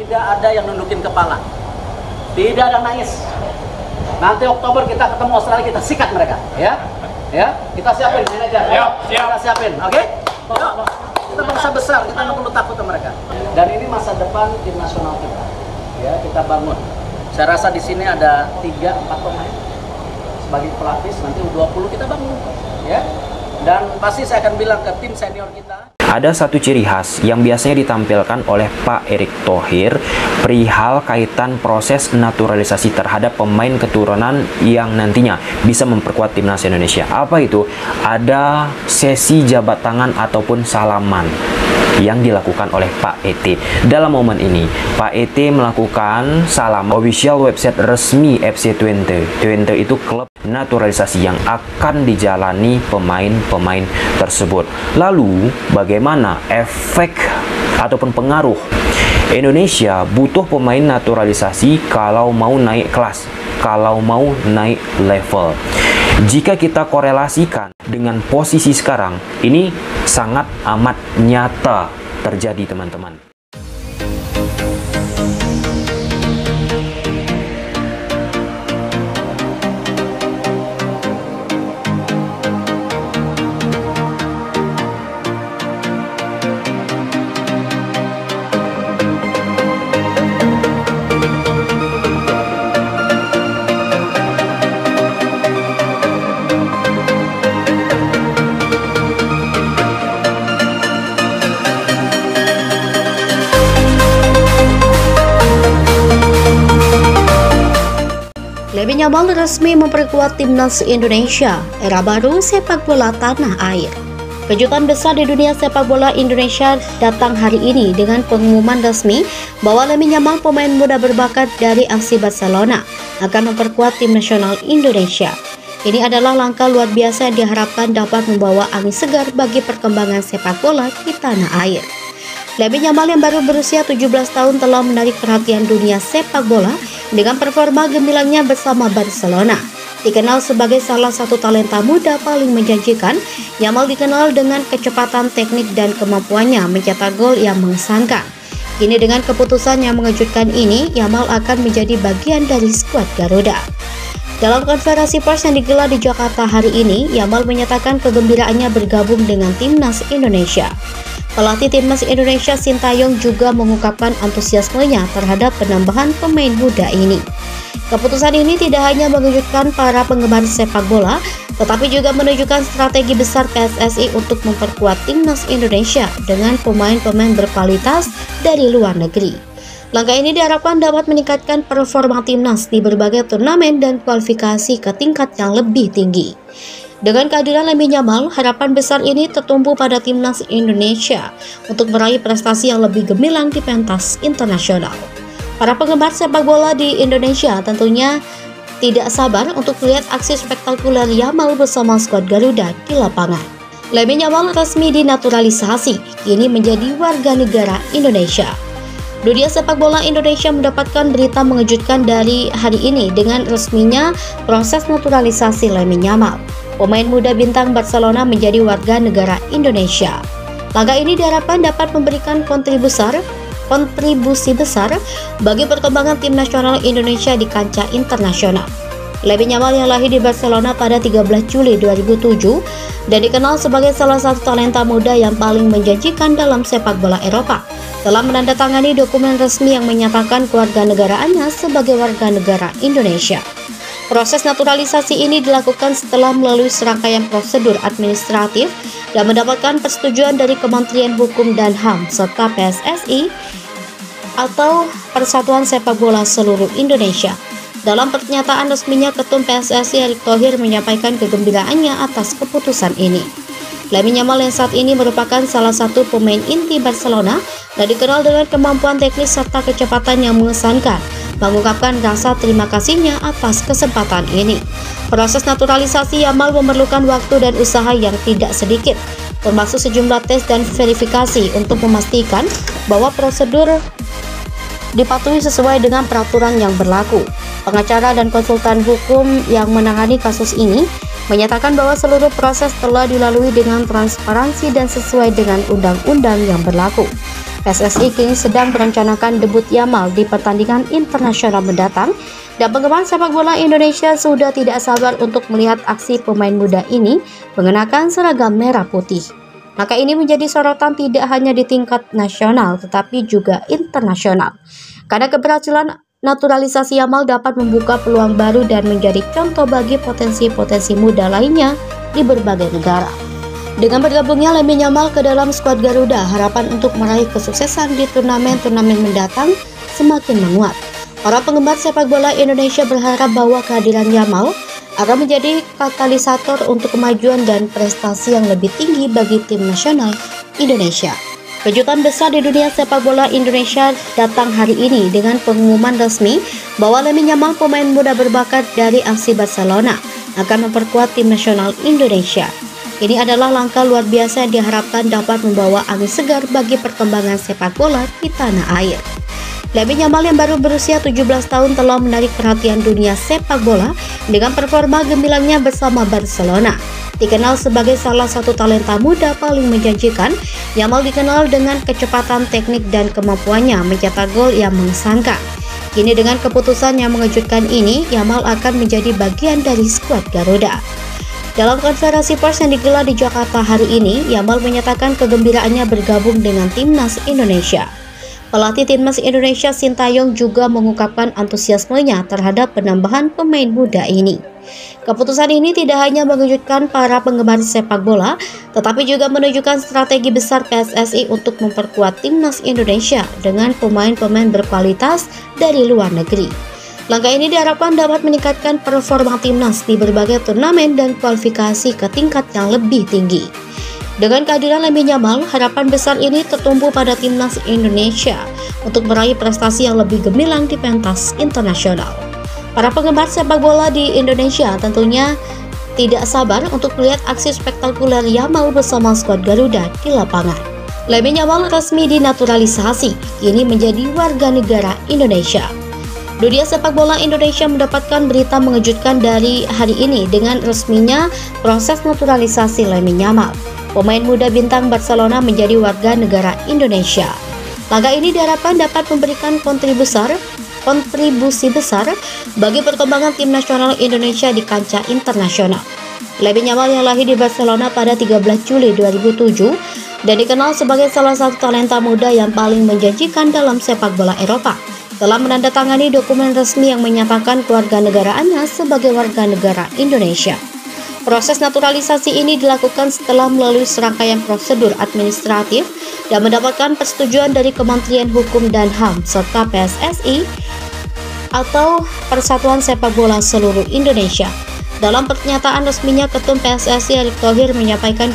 Tidak ada yang nundukin kepala. Tidak ada nangis. Nanti Oktober kita ketemu Australia, kita sikat mereka, ya. Ya, kita siapin manajer. Siap. Kita siapin, oke? Kita bangsa besar, kita nggak perlu takut sama mereka. Dan ini masa depan tim nasional kita. Ya, kita bangun. Saya rasa di sini ada 3-4 pemain sebagai pelapis, nanti U20 kita bangun, ya. Dan pasti saya akan bilang ke tim senior kita. Ada satu ciri khas yang biasanya ditampilkan oleh Pak Erick Thohir perihal kaitan proses naturalisasi terhadap pemain keturunan yang nantinya bisa memperkuat timnas Indonesia. Apa itu? Ada sesi jabat tangan ataupun salaman yang dilakukan oleh Pak ET. Dalam momen ini, Pak ET melakukan salam official website resmi FC Twente. Twente itu klub naturalisasi yang akan dijalani pemain-pemain tersebut. Lalu, bagaimana efek ataupun pengaruh Indonesia butuh pemain naturalisasi kalau mau naik kelas, kalau mau naik level? Jika kita korelasikan dengan posisi sekarang, ini sangat amat nyata terjadi, teman-teman. Lemmy Yamal resmi memperkuat timnas Indonesia, era baru sepak bola tanah air. Kejutan besar di dunia sepak bola Indonesia datang hari ini dengan pengumuman resmi bahwa Lemmy Yamal, pemain muda berbakat dari FC Barcelona, akan memperkuat tim nasional Indonesia. Ini adalah langkah luar biasa yang diharapkan dapat membawa angin segar bagi perkembangan sepak bola di tanah air. Lemmy Yamal yang baru berusia 17 tahun telah menarik perhatian dunia sepak bola dengan performa gemilangnya bersama Barcelona. Dikenal sebagai salah satu talenta muda paling menjanjikan, Yamal dikenal dengan kecepatan teknik dan kemampuannya mencetak gol yang mengesankan. Kini dengan keputusan yang mengejutkan ini, Yamal akan menjadi bagian dari skuad Garuda. Dalam konferensi pers yang digelar di Jakarta hari ini, Yamal menyatakan kegembiraannya bergabung dengan timnas Indonesia. Pelatih timnas Indonesia Sintayong juga mengungkapkan antusiasmenya terhadap penambahan pemain muda ini. Keputusan ini tidak hanya mengejutkan para penggemar sepak bola, tetapi juga menunjukkan strategi besar PSSI untuk memperkuat timnas Indonesia dengan pemain-pemain berkualitas dari luar negeri. Langkah ini diharapkan dapat meningkatkan performa timnas di berbagai turnamen dan kualifikasi ke tingkat yang lebih tinggi. Dengan kehadiran Lemmy Yamal, harapan besar ini tertumpu pada timnas Indonesia untuk meraih prestasi yang lebih gemilang di pentas internasional. Para penggemar sepak bola di Indonesia tentunya tidak sabar untuk melihat aksi spektakuler Yamal bersama skuad Garuda di lapangan. Lemmy Yamal resmi dinaturalisasi, kini menjadi warga negara Indonesia. Dunia sepak bola Indonesia mendapatkan berita mengejutkan dari hari ini dengan resminya proses naturalisasi Lemmy Yamal. Pemain muda bintang Barcelona menjadi warga negara Indonesia. Langkah ini diharapkan dapat memberikan kontribusi besar bagi perkembangan tim nasional Indonesia di kancah internasional. Lemmy Yamal yang lahir di Barcelona pada 13 Juli 2007 dan dikenal sebagai salah satu talenta muda yang paling menjanjikan dalam sepak bola Eropa, telah menandatangani dokumen resmi yang menyatakan kewarganegaraannya sebagai warga negara Indonesia. Proses naturalisasi ini dilakukan setelah melalui serangkaian prosedur administratif dan mendapatkan persetujuan dari Kementerian Hukum dan HAM serta PSSI atau Persatuan Sepak Bola Seluruh Indonesia. Dalam pernyataan resminya, Ketum PSSI Erick Thohir menyampaikan kegembiraannya atas keputusan ini. Lemmy Yamal yang saat ini merupakan salah satu pemain inti Barcelona dan dikenal dengan kemampuan teknis serta kecepatan yang mengesankan, mengungkapkan rasa terima kasihnya atas kesempatan ini. Proses naturalisasi Yamal memerlukan waktu dan usaha yang tidak sedikit, termasuk sejumlah tes dan verifikasi untuk memastikan bahwa prosedur dipatuhi sesuai dengan peraturan yang berlaku. Pengacara dan konsultan hukum yang menangani kasus ini menyatakan bahwa seluruh proses telah dilalui dengan transparansi dan sesuai dengan undang-undang yang berlaku. PSSI kini sedang merencanakan debut Yamal di pertandingan internasional mendatang, dan penggemar sepak bola Indonesia sudah tidak sabar untuk melihat aksi pemain muda ini mengenakan seragam merah putih. Maka ini menjadi sorotan tidak hanya di tingkat nasional tetapi juga internasional. Karena keberhasilan naturalisasi Yamal dapat membuka peluang baru dan menjadi contoh bagi potensi-potensi muda lainnya di berbagai negara. Dengan bergabungnya Lamine Yamal ke dalam skuad Garuda, harapan untuk meraih kesuksesan di turnamen-turnamen mendatang semakin menguat. Para penggemar sepak bola Indonesia berharap bahwa kehadiran Yamal akan menjadi katalisator untuk kemajuan dan prestasi yang lebih tinggi bagi tim nasional Indonesia. Kejutan besar di dunia sepak bola Indonesia datang hari ini dengan pengumuman resmi bahwa Lamine Yamal, pemain muda berbakat dari FC Barcelona, akan memperkuat tim nasional Indonesia. Ini adalah langkah luar biasa yang diharapkan dapat membawa angin segar bagi perkembangan sepak bola di tanah air. Lamine Yamal yang baru berusia 17 tahun telah menarik perhatian dunia sepak bola dengan performa gemilangnya bersama Barcelona. Dikenal sebagai salah satu talenta muda paling menjanjikan, Yamal dikenal dengan kecepatan teknik dan kemampuannya mencetak gol yang mengesankan. Kini dengan keputusan yang mengejutkan ini, Yamal akan menjadi bagian dari skuad Garuda. Dalam konferensi pers yang digelar di Jakarta hari ini, Yamal menyatakan kegembiraannya bergabung dengan timnas Indonesia. Pelatih timnas Indonesia Sintayong juga mengungkapkan antusiasmenya terhadap penambahan pemain muda ini. Keputusan ini tidak hanya mengejutkan para penggemar sepak bola, tetapi juga menunjukkan strategi besar PSSI untuk memperkuat timnas Indonesia dengan pemain-pemain berkualitas dari luar negeri. Langkah ini diharapkan dapat meningkatkan performa timnas di berbagai turnamen dan kualifikasi ke tingkat yang lebih tinggi. Dengan kehadiran Lamine Yamal, harapan besar ini tertumpu pada timnas Indonesia untuk meraih prestasi yang lebih gemilang di pentas internasional. Para penggemar sepak bola di Indonesia tentunya tidak sabar untuk melihat aksi spektakuler Yamal bersama skuad Garuda di lapangan. Lamine Yamal resmi dinaturalisasi, kini menjadi warga negara Indonesia. Dunia sepak bola Indonesia mendapatkan berita mengejutkan dari hari ini dengan resminya proses naturalisasi Lamine Yamal, pemain muda bintang Barcelona, menjadi warga negara Indonesia. Langkah ini diharapkan dapat memberikan kontribusi besar bagi perkembangan tim nasional Indonesia di kancah internasional. Lamine Yamal yang lahir di Barcelona pada 13 Juli 2007 dan dikenal sebagai salah satu talenta muda yang paling menjanjikan dalam sepak bola Eropa, telah menandatangani dokumen resmi yang menyatakan kewarganegaraannya sebagai warga negara Indonesia. Proses naturalisasi ini dilakukan setelah melalui serangkaian prosedur administratif dan mendapatkan persetujuan dari Kementerian Hukum dan HAM serta PSSI atau Persatuan Sepak Bola Seluruh Indonesia. Dalam pernyataan resminya, Ketum PSSI Erick Thohir menyampaikan